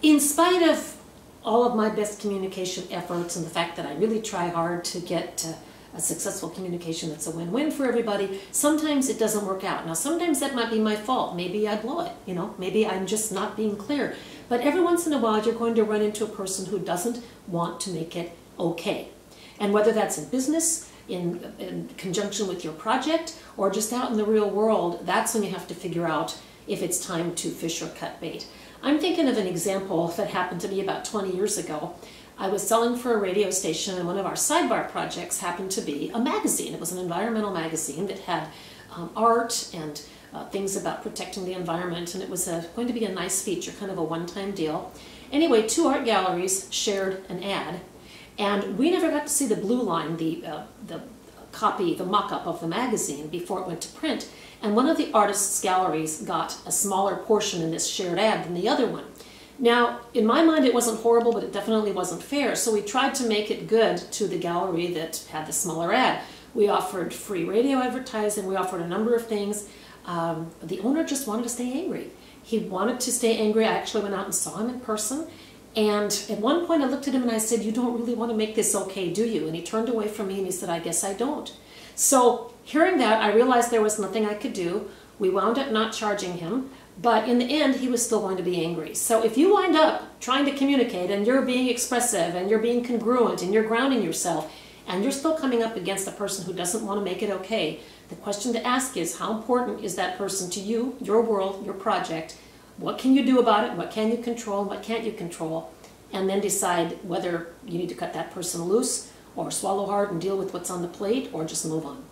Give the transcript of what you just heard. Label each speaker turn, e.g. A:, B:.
A: In spite of all of my best communication efforts and the fact that I really try hard to get a successful communication that's a win-win for everybody, sometimes it doesn't work out. Now, sometimes that might be my fault. Maybe I blow it, you know, maybe I'm just not being clear. But every once in a while, you're going to run into a person who doesn't want to make it okay. And whether that's in business, in conjunction with your project, or just out in the real world, that's when you have to figure out if it's time to fish or cut bait. I'm thinking of an example that happened to me about 20 years ago. I was selling for a radio station, and one of our sidebar projects happened to be a magazine. It was an environmental magazine that had art and things about protecting the environment, and it was going to be a nice feature, kind of a one-time deal. Anyway, 2 art galleries shared an ad, and we never got to see the blue line, the copy, the mock-up of the magazine before it went to print. And one of the artists' galleries got a smaller portion in this shared ad than the other one. Now, in my mind, it wasn't horrible, but it definitely wasn't fair. So we tried to make it good to the gallery that had the smaller ad. We offered free radio advertising. We offered a number of things. The owner just wanted to stay angry. He wanted to stay angry. I actually went out and saw him in person. And at one point I looked at him and I said, "You don't really want to make this okay, do you?" And he turned away from me and he said, "I guess I don't." So hearing that, I realized there was nothing I could do. We wound up not charging him, but in the end, he was still going to be angry. So if you wind up trying to communicate and you're being expressive and you're being congruent and you're grounding yourself and you're still coming up against a person who doesn't want to make it okay, the question to ask is, how important is that person to you, your world, your project? What can you do about it? What can you control? What can't you control? And then decide whether you need to cut that person loose or swallow hard and deal with what's on the plate or just move on.